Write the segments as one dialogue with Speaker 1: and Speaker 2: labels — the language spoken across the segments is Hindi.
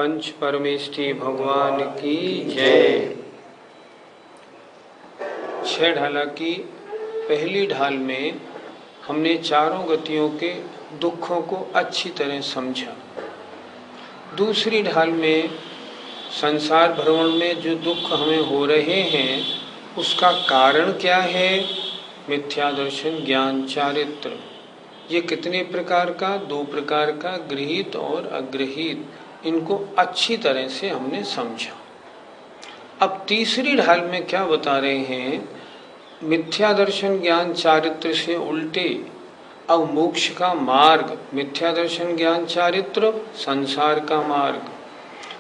Speaker 1: पंच परमेष्ठी भगवान की जय। छह ढाला की पहली ढाल में हमने चारों गतियों के दुखों को अच्छी तरह समझा। दूसरी ढाल में संसार भ्रमण में जो दुख हमें हो रहे हैं उसका कारण क्या है? मिथ्या दर्शन, ज्ञान, चारित्र। ये कितने प्रकार का? दो प्रकार का, गृहीत और अगृहीत। इनको अच्छी तरह से हमने समझा। अब तीसरी ढाल में क्या बता रहे हैं? मिथ्या दर्शन, ज्ञान, चारित्र से उल्टे अब मोक्ष का मार्ग। मिथ्या दर्शन, ज्ञान, चारित्र संसार का मार्ग,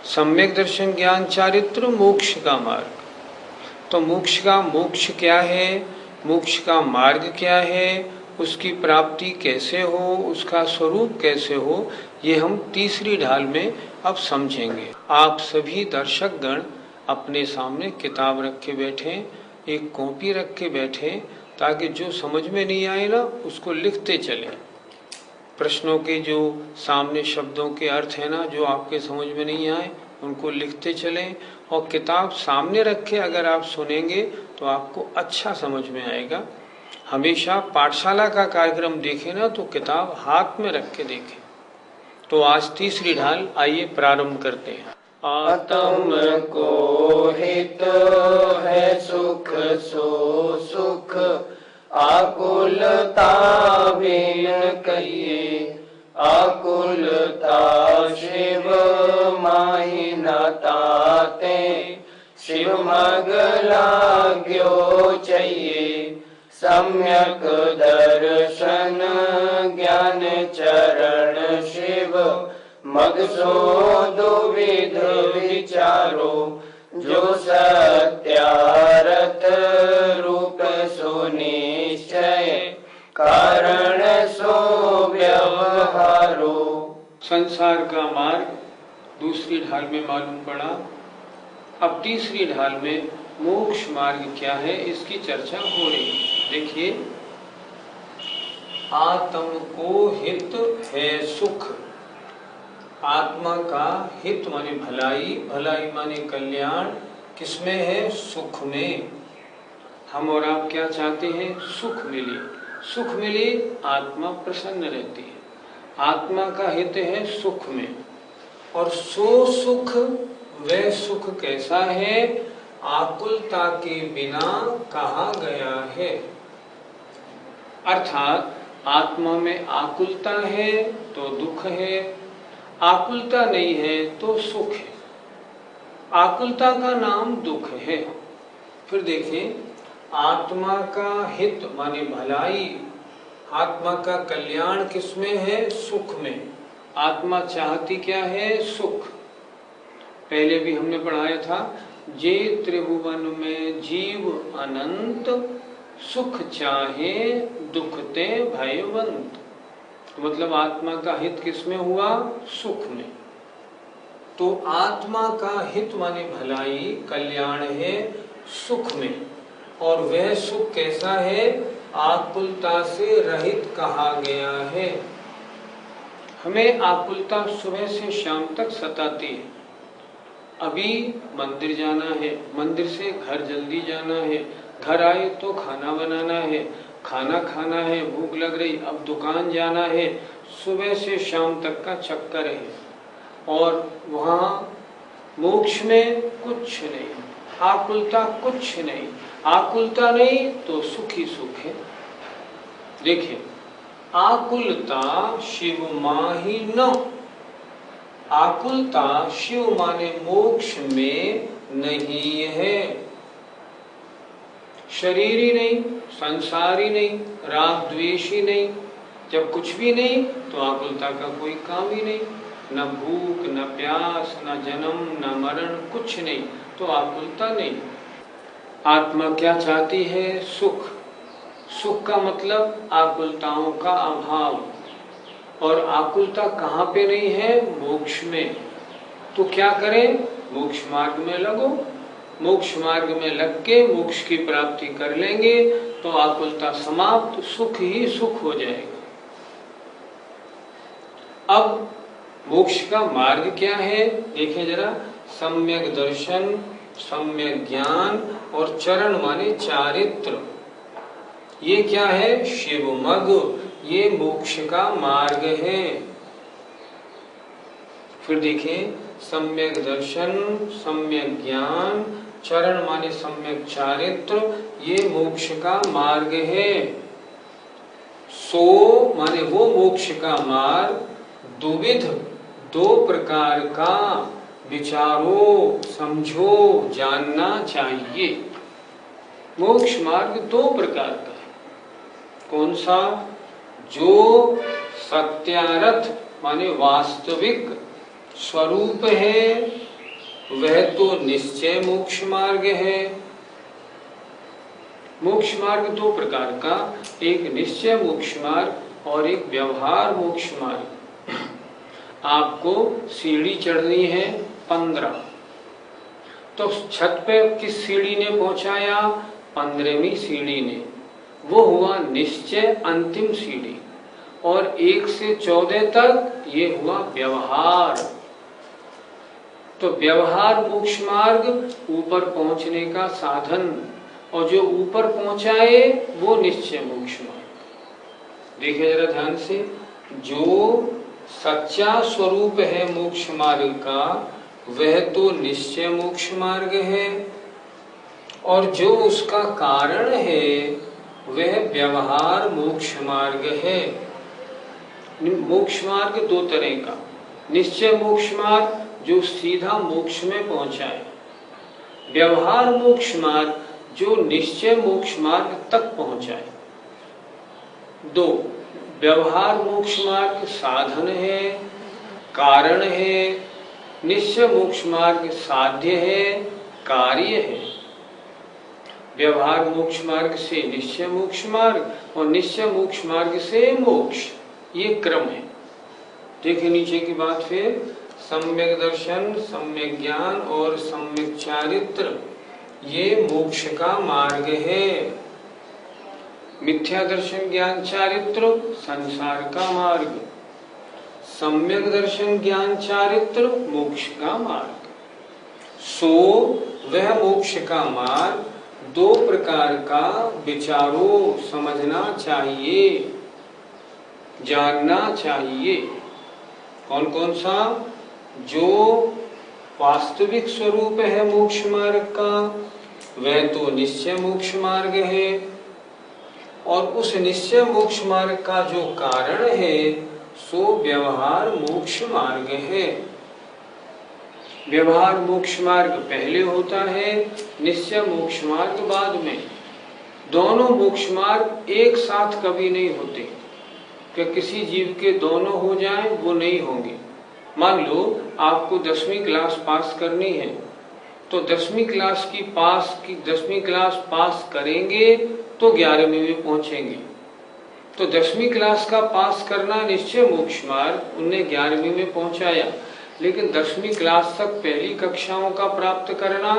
Speaker 1: सम्यक दर्शन, ज्ञान, चारित्र मोक्ष का मार्ग। तो मोक्ष क्या है? मोक्ष का मार्ग क्या है? उसकी प्राप्ति कैसे हो? उसका स्वरूप कैसे हो? ये हम तीसरी ढाल में अब समझेंगे। आप सभी दर्शक गण अपने सामने किताब रख के बैठें, एक कॉपी रख के बैठें, ताकि जो समझ में नहीं आए ना उसको लिखते चलें। प्रश्नों के जो सामने शब्दों के अर्थ है ना, जो आपके समझ में नहीं आए उनको लिखते चलें। और किताब सामने रख के अगर आप सुनेंगे तो आपको अच्छा समझ में आएगा। हमेशा पाठशाला का कार्यक्रम देखें ना तो किताब हाथ में रख के देखें। तो आज तीसरी ढाल, आइए प्रारंभ करते हैं।
Speaker 2: आत्म को हित है सुख सो सुख, आकुलता बिन कहिए। आकुलता शिव माहि न ताते, शिव मग लाग्यो चाहिए। सम्यक दर्शन ज्ञान चरण शिव, मग सो दुविध विचारो। जो सत्यारथ रूप सो निश्चय, कारण सो व्यवहारो।
Speaker 1: संसार का मार्ग दूसरी ढाल में मालूम पड़ा। अब तीसरी ढाल में मोक्ष मार्ग क्या है इसकी चर्चा हो रही है। देखिए, आत्म को हित है सुख। आत्मा का हित माने भलाई, भलाई माने कल्याण। किसमें है? सुख में। हम और आप क्या चाहते हैं? सुख मिले। सुख मिले, आत्मा प्रसन्न रहती है। आत्मा का हित है सुख में। और सो सुख, वह सुख कैसा है? आकुलता के बिना कहा गया है। अर्थात आत्मा में आकुलता है तो दुख है, आकुलता नहीं है तो सुख है। आकुलता का नाम दुख है। फिर देखें, आत्मा का हित माने भलाई, आत्मा का कल्याण किसमें है? सुख में। आत्मा चाहती क्या है? सुख। पहले भी हमने पढ़ाया था, जे त्रिभुवन में जीव अनंत, सुख चाहे दुखते भयवंत। तो मतलब आत्मा का हित किसमें हुआ? सुख में। तो आत्मा का हित माने भलाई, कल्याण है सुख में। और वह सुख कैसा है? आकुलता से रहित कहा गया है। हमें आकुलता सुबह से शाम तक सताती है। अभी मंदिर जाना है, मंदिर से घर जल्दी जाना है, घर आए तो खाना बनाना है, खाना खाना है, भूख लग रही, अब दुकान जाना है। सुबह से शाम तक का चक्कर है। और वहाँ मोक्ष में कुछ नहीं, आकुलता कुछ नहीं। आकुलता नहीं तो सुख ही सुख है। देखिए, आकुलता शिव माहि न। आकुलता शिव माने मोक्ष में नहीं है। शरीरी नहीं, संसारी नहीं, राग द्वेषी नहीं। जब कुछ भी नहीं तो आकुलता का कोई काम ही नहीं। न भूख, न प्यास, न जन्म, न मरण, कुछ नहीं, तो आकुलता नहीं। आत्मा क्या चाहती है? सुख। सुख का मतलब आकुलताओं का अभाव। और आकुलता कहाँ पे नहीं है? मोक्ष में। तो क्या करें? मोक्ष मार्ग में लगो। मोक्ष मार्ग में लग के मोक्ष की प्राप्ति कर लेंगे तो आकुलता समाप्त, सुख ही सुख हो जाएगा। अब मोक्ष का मार्ग क्या है? देखें जरा, सम्यक दर्शन, सम्यक ज्ञान और चरण माने चारित्र। ये क्या है? शिवमग, ये मोक्ष का मार्ग है। फिर देखें, सम्यक दर्शन, सम्यक ज्ञान, चरण माने सम्यक चारित्र, ये मोक्ष का मार्ग है। सो माने वो मोक्ष का मार्ग, दुविध, दो प्रकार का, विचारो, समझो, जानना चाहिए। मोक्ष मार्ग दो प्रकार का है। कौन सा? जो सत्यार्थ माने वास्तविक स्वरूप है, वह तो निश्चय मोक्ष मार्ग है। मोक्ष मार्ग दो प्रकार का, एक निश्चय मोक्ष मार्ग और एक व्यवहार मोक्ष मार्ग। आपको सीढ़ी चढ़नी है 15, तो छत पे किस सीढ़ी ने पहुंचाया? 15वीं सीढ़ी ने। वो हुआ निश्चय अंतिम सीढ़ी, और 1 से 14 तक ये हुआ व्यवहार। तो व्यवहार मोक्ष मार्ग ऊपर पहुंचने का साधन, और जो ऊपर पहुंचाए वो निश्चय मोक्ष मार्ग। देखिए जरा ध्यान से, जो सच्चा स्वरूप है मोक्ष मार्ग का, वह तो निश्चय मोक्ष मार्ग है, और जो उसका कारण है वह व्यवहार मोक्ष मार्ग है। मोक्ष मार्ग दो तरह का, निश्चय मोक्ष मार्ग जो सीधा मोक्ष में पहुंचाए, व्यवहार मोक्ष मार्ग जो निश्चय मोक्ष मार्ग तक पहुंचाए। दो, व्यवहार मोक्ष मार्ग साधन है, कारण है, निश्चय मोक्ष मार्ग साध्य है, कार्य है। व्यवहार मोक्ष मार्ग से निश्चय मोक्ष मार्ग, और निश्चय मोक्ष मार्ग से मोक्ष, ये क्रम है। देखिए नीचे की बात फिर, सम्यक दर्शन, सम्यक ज्ञान और सम्यक चारित्र, ये मोक्ष का मार्ग है। मिथ्या दर्शन, ज्ञान, चारित्र संसार का मार्ग, सम्यक दर्शन, ज्ञान, चारित्र मोक्ष का मार्ग। सो वह मोक्ष का मार्ग दो प्रकार का, विचारो, समझना चाहिए, जानना चाहिए। कौन कौन सा? जो वास्तविक स्वरूप है मोक्ष मार्ग का, वह तो निश्चय मोक्ष मार्ग है, और उस निश्चय मोक्ष मार्ग का जो कारण है सो व्यवहार मोक्ष मार्ग है। व्यवहार मोक्ष मार्ग पहले होता है, निश्चय मोक्ष मार्ग बाद में। दोनों मोक्ष मार्ग एक साथ कभी नहीं होते, कि किसी जीव के दोनों हो जाएं, वो नहीं होंगे। मान लो आपको 10वीं क्लास पास करनी है, तो 10वीं क्लास पास करेंगे तो 11वीं में पहुंचेंगे। तो 10वीं क्लास का पास करना निश्चय मोक्ष मार्ग, उनने 11वीं में पहुंचाया, लेकिन 10वीं क्लास तक पहली कक्षाओं का प्राप्त करना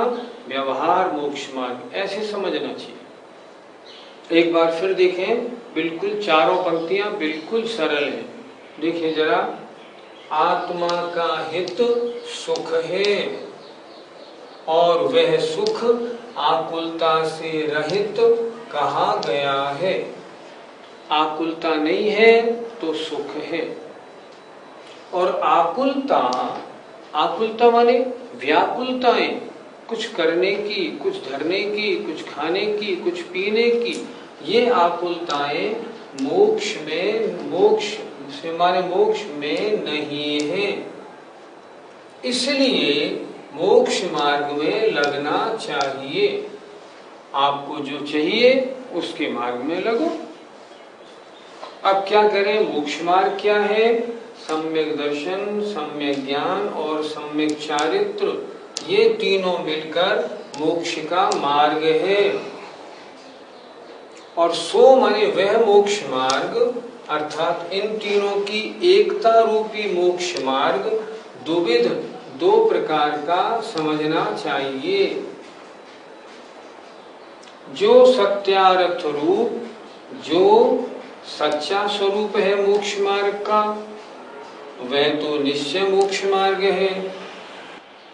Speaker 1: व्यवहार मोक्ष मार्ग, ऐसे समझना चाहिए। एक बार फिर देखें, बिल्कुल चारों पंक्तियां बिल्कुल सरल है। देखिए जरा, आत्मा का हित सुख है, और वह सुख आकुलता से रहित कहा गया है। आकुलता नहीं है तो सुख है। और आकुलता माने व्याकुलताएं, कुछ करने की, कुछ धरने की, कुछ खाने की, कुछ पीने की, ये आकुलताएं मोक्ष में नहीं है। इसलिए मोक्ष मार्ग में लगना चाहिए। आपको जो चाहिए उसके मार्ग में लगो। अब क्या करें? मोक्ष मार्ग क्या है? सम्यक दर्शन, सम्यक ज्ञान और सम्यक चारित्र, ये तीनों मिलकर मोक्ष का मार्ग है। और सो माने वह मोक्ष मार्ग, अर्थात इन तीनों की एकता रूपी मोक्ष मार्ग दुविध, दो प्रकार का समझना चाहिए। जो सत्यार्थ रूप, जो सच्चा स्वरूप है मोक्ष मार्ग का, वह तो निश्चय मोक्ष मार्ग है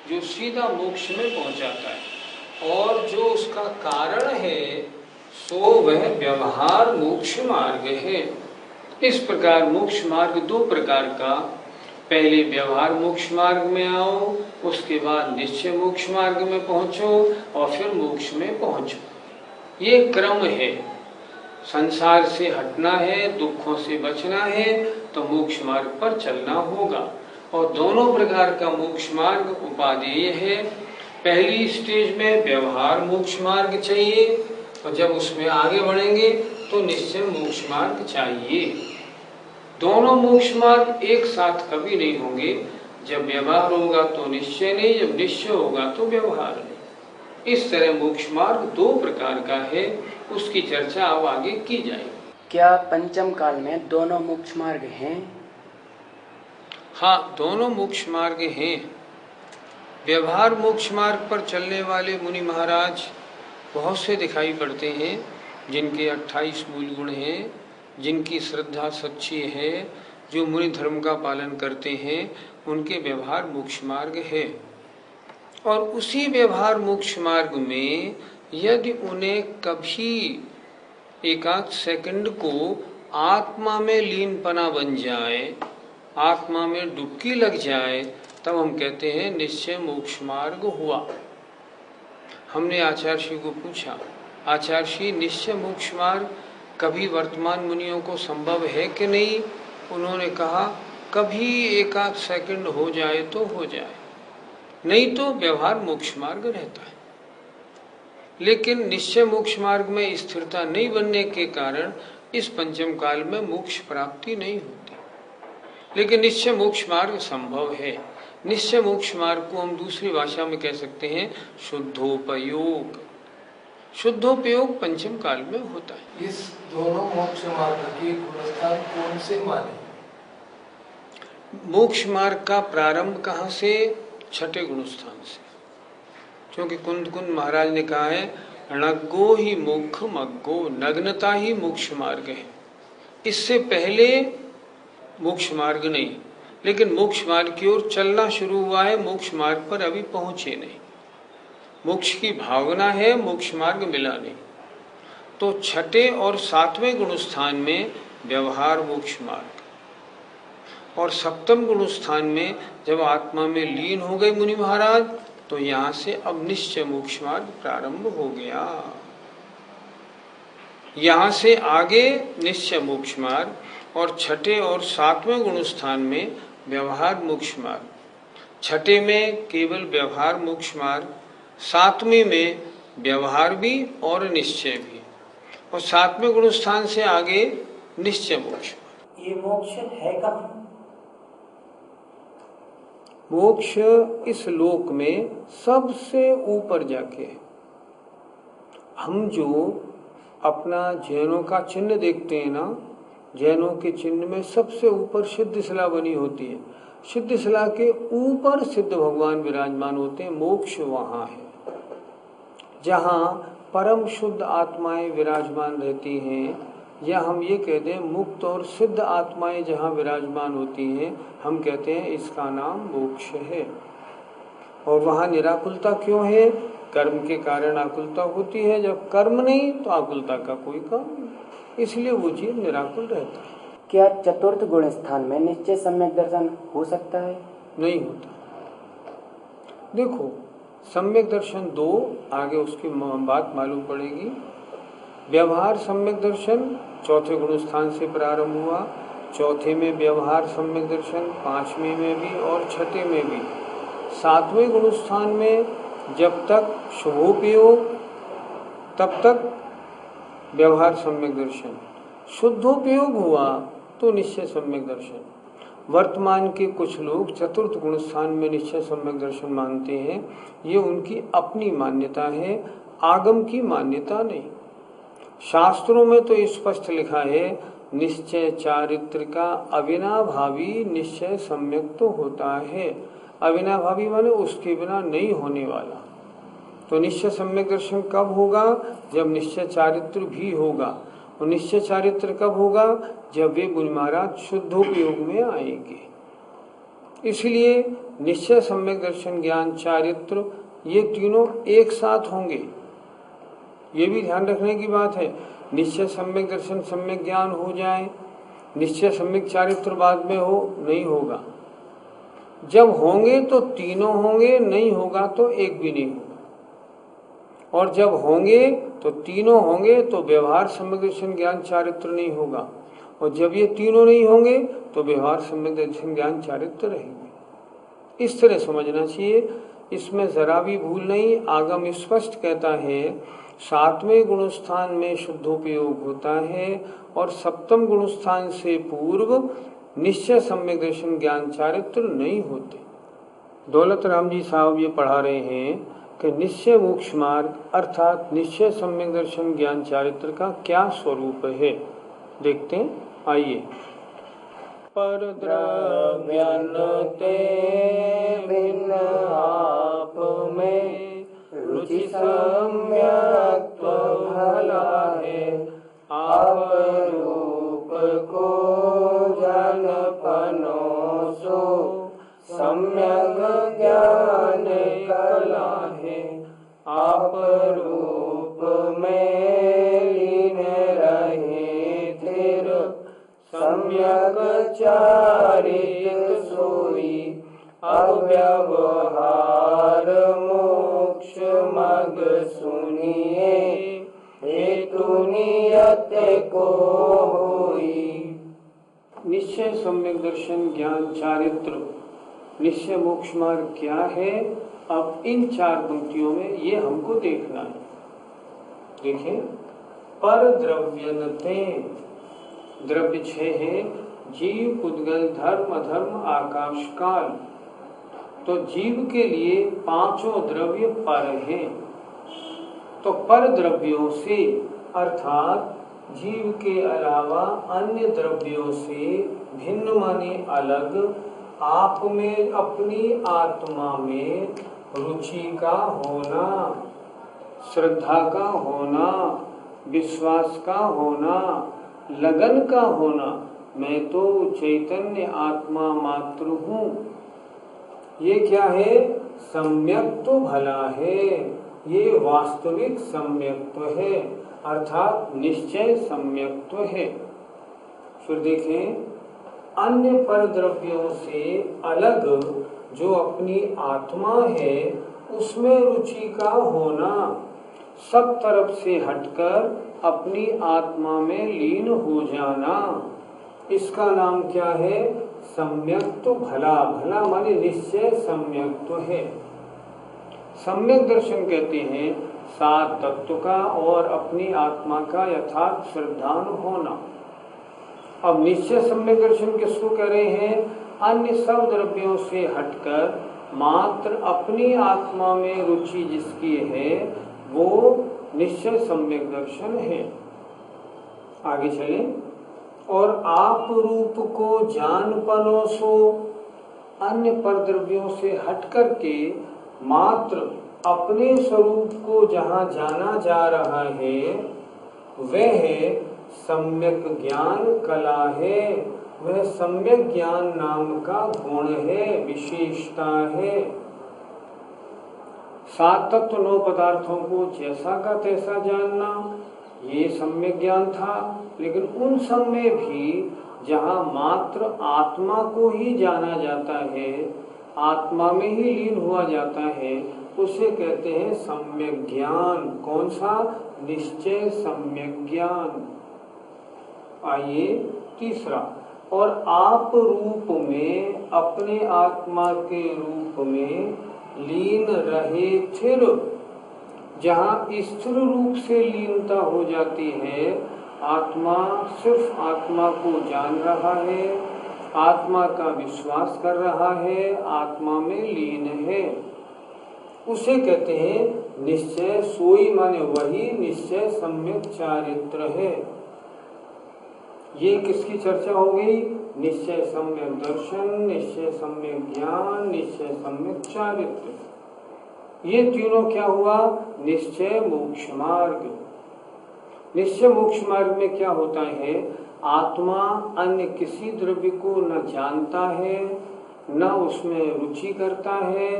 Speaker 1: जो सीधा मोक्ष में पहुंचाता है, और जो उसका कारण है सो वह व्यवहार मोक्ष मार्ग है। इस प्रकार मोक्ष मार्ग दो प्रकार का, पहले व्यवहार मोक्ष मार्ग में आओ, उसके बाद निश्चय मोक्ष मार्ग में पहुंचो और फिर मोक्ष में पहुंचो। ये क्रम है। संसार से हटना है, दुखों से बचना है तो मोक्ष मार्ग पर चलना होगा, और दोनों प्रकार का मोक्ष मार्ग उपादेय है। पहली स्टेज में व्यवहार मोक्ष मार्ग चाहिए, और जब उसमें आगे बढ़ेंगे तो निश्चय मोक्ष मार्ग चाहिए। दोनों मोक्ष मार्ग एक साथ कभी नहीं होंगे। जब व्यवहार होगा तो निश्चय नहीं, जब निश्चय होगा तो व्यवहार नहीं। इस तरह मोक्ष मार्ग दो प्रकार का है, उसकी चर्चा अब आगे की जाएगी।
Speaker 2: क्या पंचम काल में दोनों मोक्ष मार्ग हैं?
Speaker 1: हाँ, दोनों मोक्ष मार्ग हैं। व्यवहार मोक्ष मार्ग पर चलने वाले मुनि महाराज बहुत से दिखाई पड़ते हैं, जिनके 28 मूल गुण हैं, जिनकी श्रद्धा सच्ची है, जो मुनि धर्म का पालन करते हैं, उनके व्यवहार मोक्ष मार्ग है। और उसी व्यवहार मोक्ष मार्ग में यदि उन्हें कभी एकाध सेकंड को आत्मा में लीनपना बन जाए, आत्मा में डुबकी लग जाए, तब हम कहते हैं निश्चय मोक्ष मार्ग हुआ। हमने आचार्य श्री को पूछा, आचार्य श्री निश्चय मोक्ष मार्ग कभी वर्तमान मुनियों को संभव है कि नहीं? उन्होंने कहा कभी एकाध सेकंड हो जाए तो हो जाए, नहीं तो व्यवहार मोक्ष मार्ग रहता है। लेकिन निश्चय मोक्ष मार्ग में स्थिरता नहीं बनने के कारण इस पंचम काल में मोक्ष प्राप्ति नहीं होती। लेकिन निश्चय मोक्ष मार्ग संभव है। निश्चय मोक्ष मार्ग को हम दूसरी भाषा में कह सकते हैं शुद्धोपयोग। शुद्धोपयोग पंचम काल में होता है।
Speaker 3: इस दोनों मोक्ष मार्ग के गुणस्थान कौन से माने?
Speaker 1: मोक्ष मार्ग का प्रारंभ कहाँ से? छठे गुणस्थान से। क्योंकि कुंद महाराज ने कहा है णग्गो ही मोक्ष मग्गो, नग्नता ही मोक्ष मार्ग है। इससे पहले मोक्ष मार्ग नहीं, लेकिन मोक्ष मार्ग की ओर चलना शुरू हुआ है, मोक्ष मार्ग पर अभी पहुंचे नहीं। मोक्ष की भावना है, मोक्ष मार्ग मिला नहीं। तो छठे और सातवें गुणस्थान में व्यवहार मोक्ष मार्ग, और सप्तम गुणस्थान में जब आत्मा में लीन हो गए मुनि महाराज, तो यहाँ से अब निश्चय मोक्ष मार्ग प्रारंभ हो गया। यहाँ से आगे निश्चय मोक्ष मार्ग, और छठे और सातवें गुणस्थान में व्यवहार मोक्ष मार्ग। छठे में केवल व्यवहार मोक्ष मार्ग, सातवें में व्यवहार भी और निश्चय भी, और सातवें गुणस्थान से आगे निश्चय मोक्ष।
Speaker 2: ये मोक्ष है कहाँ?
Speaker 1: मोक्ष इस लोक में सबसे ऊपर जाके है। हम जो अपना जैनों का चिन्ह देखते हैं ना, जैनों के चिन्ह में सबसे ऊपर सिद्ध शिला बनी होती है। सिद्ध शिला के ऊपर सिद्ध भगवान विराजमान होते हैं। मोक्ष वहाँ है जहाँ परम शुद्ध आत्माएं विराजमान रहती हैं, या हम ये कह दें मुक्त और सिद्ध आत्माएं जहाँ विराजमान होती हैं, हम कहते हैं इसका नाम मोक्ष है। और वहाँ निराकुलता क्यों है? कर्म के कारण आकुलता होती है, जब कर्म नहीं तो आकुलता का कोई काम नहीं, इसलिए वो जीव निराकुल रहता है।
Speaker 2: क्या चतुर्थ गुण स्थान में निश्चय सम्यक दर्शन हो सकता है?
Speaker 1: नहीं होता। देखो, सम्यक दर्शन दो, आगे उसकी बात मालूम पड़ेगी। व्यवहार सम्यक दर्शन चौथे गुण स्थान से प्रारंभ हुआ। चौथे में व्यवहार सम्यक दर्शन, पांचवें में भी और छठे में भी। सातवें गुण स्थान में जब तक शुभोपयोग तब तक व्यवहार सम्यक दर्शन, शुद्धोपयोग हुआ तो निश्चय सम्यक दर्शन। वर्तमान के कुछ लोग चतुर्थ गुण स्थान में निश्चय सम्यक दर्शन मानते हैं, ये उनकी अपनी मान्यता है, आगम की मान्यता नहीं। शास्त्रों में तो स्पष्ट लिखा है निश्चय चारित्र का अविनाभावी निश्चय सम्यक तो होता है। अविनाभावी माने उसके बिना नहीं होने वाला। तो निश्चय सम्यक दर्शन कब होगा? जब निश्चय चारित्र भी होगा। और निश्चय चारित्र कब होगा? जब वे मुनि महाराज शुद्धोपयोग में आएंगे। इसलिए निश्चय, सम्यक दर्शन, ज्ञान, चारित्र ये तीनों एक साथ होंगे। ये भी ध्यान रखने की बात है। निश्चय, सम्यक दर्शन, सम्यक ज्ञान हो जाए, निश्चय सम्यक चारित्र बाद में हो, नहीं होगा। जब होंगे तो तीनों होंगे, नहीं होगा तो एक भी नहीं होगा। और जब होंगे तो तीनों होंगे तो व्यवहार, सम्यक दर्शन, ज्ञान, चारित्र नहीं होगा। और जब ये तीनों नहीं होंगे तो व्यवहार, सम्यक दर्शन, ज्ञान, चारित्र रहेंगे। इस तरह समझना चाहिए, इसमें जरा भी भूल नहीं। आगम स्पष्ट कहता है 7वें गुणस्थान में शुद्धोपयोग होता है और 7वें गुणस्थान से पूर्व निश्चय, सम्यक दर्शन, ज्ञान, चारित्र नहीं होते। दौलत राम जी साहब ये पढ़ा रहे हैं कि निश्चय मोक्ष मार्ग अर्थात निश्चय, सम्यक दर्शन, ज्ञान, चारित्र का क्या स्वरूप है, देखते हैं। आइए। पर द्रव्यन ते भिन्न आप में रुचि सम्यक भला है। आप रूप को जन पनो सो सम्यक ज्ञान कला है। आप रूप में लीन रहे थिर सम्यक चारित्र सोई। अब व्यवहार मोक्ष मग सुनिए हेतु नियत को होई। निश्चय, सम्यक दर्शन, ज्ञान, चारित्र, निश्चय मोक्ष मार्ग क्या है? अब इन 4 पंक्तियों में ये हमको देखना है। देखें, पर द्रव्यनते, द्रव्य 6 है, जीव, पुद्गल, धर्म, अधर्म, आकाश, काल। तो जीव के लिए 5 द्रव्य पर हैं। तो पर द्रव्यों से अर्थात जीव के अलावा अन्य द्रव्यों से भिन्न माने अलग, आप में, अपनी आत्मा में रुचि का होना, श्रद्धा का होना, विश्वास का होना, लगन का होना। मैं तो चैतन्य आत्मा मात्र हूँ, ये क्या है? सम्यक तो भला है, ये वास्तविक सम्यक्त्व है अर्थात निश्चय सम्यक्त्व है। फिर देखें, अन्य पर द्रव्यों से अलग जो अपनी आत्मा है उसमें रुचि का होना, सब तरफ से हटकर अपनी आत्मा में लीन हो जाना, इसका नाम क्या है? सम्यक्त्व भला। भला माने निश्चय सम्यक्त्व है। सम्यक दर्शन कहते हैं 7 तत्व का और अपनी आत्मा का यथार्थ श्रद्धान होना। अब निश्चय सम्यक दर्शन किसको कह रहे हैं? अन्य सब द्रव्यों से हटकर मात्र अपनी आत्मा में रुचि जिसकी है वो निश्चय सम्यक दर्शन है। आगे चलें। और आप रूप को जान पनोसो, अन्य पर द्रव्यों से हट करके मात्र अपने स्वरूप को जहाँ जाना जा रहा है वह सम्यक ज्ञान कला है, वह सम्यक ज्ञान नाम का गुण है, विशेषता है। 7 तत्व 9 पदार्थों को जैसा का तैसा जानना ये सम्यक ज्ञान था। लेकिन उन सब में भी जहाँ मात्र आत्मा को ही जाना जाता है, आत्मा में ही लीन हुआ जाता है, उसे कहते हैं सम्यक ज्ञान। कौन सा? निश्चय सम्यक ज्ञान। आइए तीसरा। और आप रूप में, अपने आत्मा के रूप में लीन रहे थिर, जहाँ स्थिर रूप से लीनता हो जाती है, आत्मा सिर्फ आत्मा को जान रहा है, आत्मा का विश्वास कर रहा है, आत्मा में लीन है, उसे कहते हैं निश्चय। सोई माने वही निश्चय सम्यक चारित्र है। ये किसकी चर्चा हो गई? निश्चय सम्यक दर्शन, निश्चय सम्यक ज्ञान, निश्चय सम्यक चारित्र। ये तीनों क्या हुआ? निश्चय मोक्ष मार्ग। निश्चय मोक्ष मार्ग में क्या होता है? आत्मा अन्य किसी द्रव्य को न जानता है, न उसमें रुचि करता है,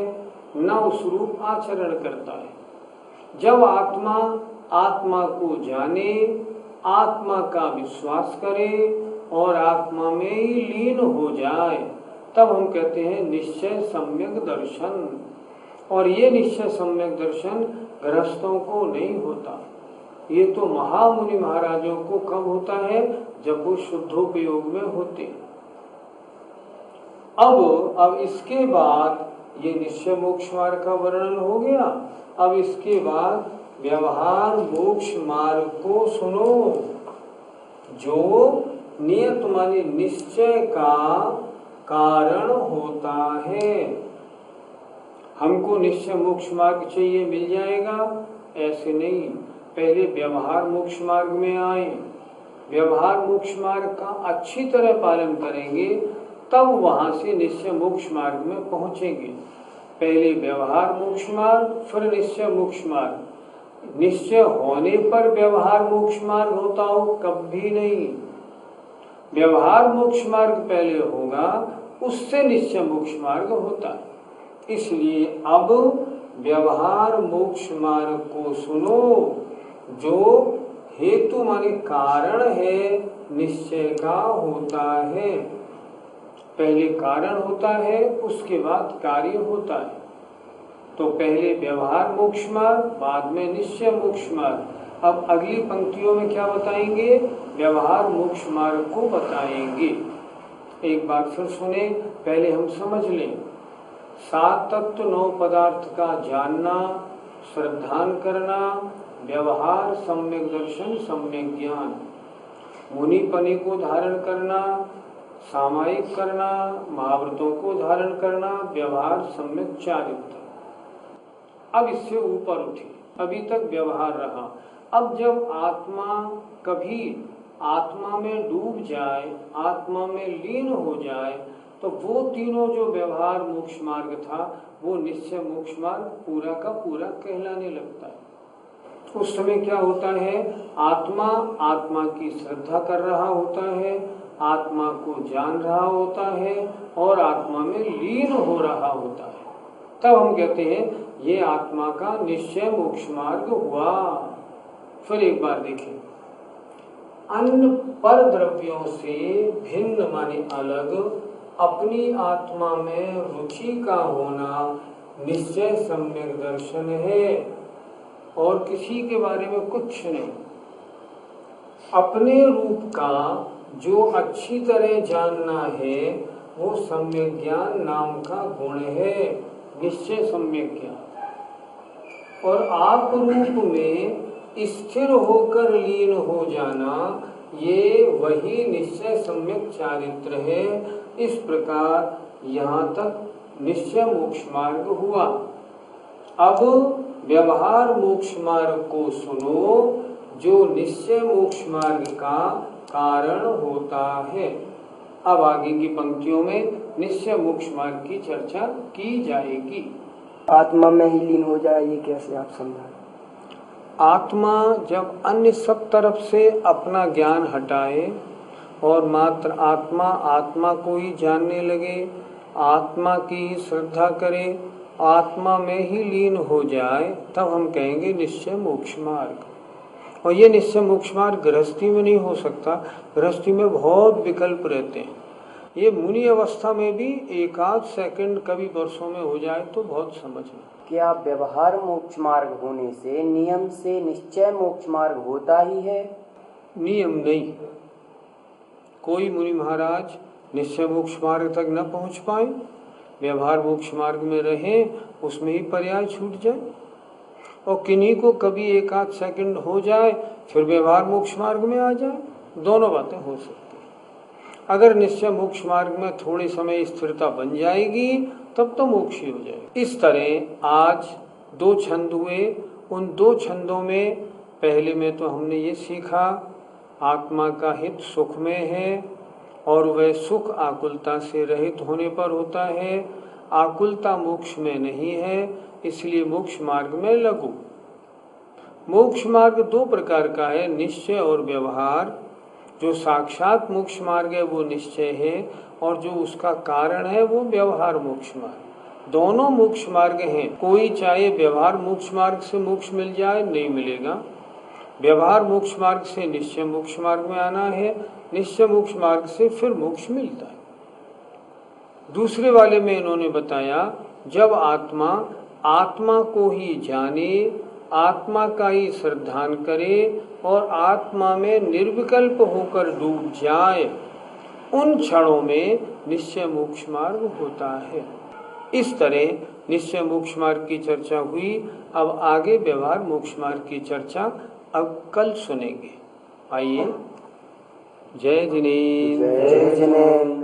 Speaker 1: न उस रूप आचरण करता है। जब आत्मा आत्मा को जाने, आत्मा का विश्वास करे और आत्मा में ही लीन हो जाए, तब हम कहते हैं निश्चय सम्यक दर्शन। और ये निश्चय सम्यक दर्शन गृहस्थों को नहीं होता, ये तो महामुनि महाराजों को कब होता है? जब वो शुद्धोपयोग में होते। अब इसके बाद ये निश्चय मोक्ष मार्ग का वर्णन हो गया। अब इसके बाद व्यवहार मोक्ष मार्ग को सुनो, जो नियत माने निश्चय का कारण होता है। हमको निश्चय मोक्ष मार्ग चाहिए, मिल जाएगा, ऐसे नहीं। पहले व्यवहार मोक्ष मार्ग में आए, व्यवहार मोक्ष मार्ग का अच्छी तरह पालन करेंगे, तब वहां से निश्चय मोक्ष मार्ग में पहुंचेंगे। पहले व्यवहार मोक्ष मार्ग, फिर निश्चय मोक्ष मार्ग। निश्चय होने पर व्यवहार मोक्ष मार्ग होता हो, कभी नहीं। व्यवहार मोक्ष मार्ग पहले होगा, उससे निश्चय मोक्ष मार्ग होता है। इसलिए अब व्यवहार मोक्ष मार्ग को सुनो, जो हेतु माने कारण है, निश्चय का होता है। पहले कारण होता है, उसके बाद कार्य होता है। तो पहले व्यवहार मोक्ष मार्ग, बाद में निश्चय मोक्ष मार्ग। अब अगली पंक्तियों में क्या बताएंगे? व्यवहार मोक्ष मार्ग को बताएंगे। एक बार फिर सुने, पहले हम समझ लें। 7 तत्व 9 पदार्थ का जानना, श्रद्धान करना, व्यवहार, सम्यक दर्शन, सम्यक ज्ञान, मुनिपने को धारण करना, सामायिक करना, महाव्रतों को धारण करना, व्यवहार, सम्यक चारित्र। अब इससे ऊपर उठे, अभी तक व्यवहार रहा। अब जब आत्मा कभी आत्मा में डूब जाए, आत्मा में लीन हो जाए, तो वो तीनों जो व्यवहार मोक्ष मार्ग था, वो निश्चय मोक्ष मार्ग पूरा का पूरा कहलाने लगता है। उस समय क्या होता है? आत्मा आत्मा की श्रद्धा कर रहा होता है, आत्मा को जान रहा होता है और आत्मा में लीन हो रहा होता है। तब हम कहते हैं ये आत्मा का निश्चय मोक्ष मार्ग हुआ। फिर एक बार देखें, अन्य पर द्रव्यों से भिन्न माने अलग अपनी आत्मा में रुचि का होना निश्चय सम्यक दर्शन है, और किसी के बारे में कुछ नहीं। अपने रूप का जो अच्छी तरह जानना है, वो सम्यक ज्ञान नाम का गुण है, निश्चय सम्यक ज्ञान। और आप रूप में स्थिर होकर लीन हो जाना, ये वही निश्चय सम्यक चारित्र है। इस प्रकार यहाँ तक निश्चय मोक्ष मार्ग हुआ। अब व्यवहार मोक्ष मार्ग को सुनो, जो निश्चय मोक्ष मार्ग का कारण होता है। अब आगे की पंक्तियों में निश्चय मोक्ष मार्ग की चर्चा की जाएगी।
Speaker 2: आत्मा में ही लीन हो जाए, ये कैसे आप समझाएं?
Speaker 1: आत्मा जब अन्य सब तरफ से अपना ज्ञान हटाए और मात्र आत्मा आत्मा को ही जानने लगे, आत्मा की श्रद्धा करे, आत्मा में ही लीन हो जाए, तब हम कहेंगे निश्चय मोक्ष मार्ग। और ये निश्चय मोक्ष मार्ग गृहस्थी में नहीं हो सकता, गृहस्थी में बहुत विकल्प रहते हैं। ये मुनि अवस्था में भी एक आध सेकंड कभी वर्षों में हो जाए तो बहुत समझना।
Speaker 2: क्या व्यवहार मोक्ष मार्ग होने से नियम से निश्चय मोक्ष मार्ग होता ही है?
Speaker 1: नियम नहीं, कोई मुनि महाराज निश्चय मोक्ष मार्ग तक न पहुंच पाए, व्यवहार मोक्ष मार्ग में रहे, उसमें ही पर्याय छूट जाए। और किन्हीं को कभी एक आध सेकंड हो जाए, फिर व्यवहार मोक्ष मार्ग में आ जाए, दोनों बातें हो सकती हैं। अगर निश्चय मोक्ष मार्ग में थोड़े समय स्थिरता बन जाएगी, तब तो मोक्ष ही हो जाएगा। इस तरह आज 2 छंद हुए। उन 2 छंदों में पहले में तो हमने ये सीखा, आत्मा का हित सुख में है और वह सुख आकुलता से रहित होने पर होता है। आकुलता मोक्ष में नहीं है, इसलिए मोक्ष मार्ग में लगो। मोक्ष मार्ग 2 प्रकार का है, निश्चय और व्यवहार। जो साक्षात मोक्ष मार्ग है वो निश्चय है, और जो उसका कारण है वो व्यवहार मोक्ष मार्ग। दोनों मोक्ष मार्ग हैं। कोई चाहे व्यवहार मोक्ष मार्ग से मोक्ष मिल जाए, नहीं मिलेगा। व्यवहार मोक्ष मार्ग से निश्चय मोक्ष मार्ग में आना है, निश्चय मोक्ष मार्ग से फिर मोक्ष मिलता है। दूसरे वाले में इन्होंने बताया, जब आत्मा आत्मा को ही जाने, आत्मा का ही श्रद्धान करे और आत्मा में निर्विकल्प होकर डूब जाए, उन क्षणों में निश्चय मोक्ष मार्ग होता है। इस तरह निश्चय मोक्ष मार्ग की चर्चा हुई। अब आगे व्यवहार मोक्ष मार्ग की चर्चा अब कल सुनेंगे। आइए। जय जिनेन्द्र।
Speaker 2: जय जिनेन्द्र।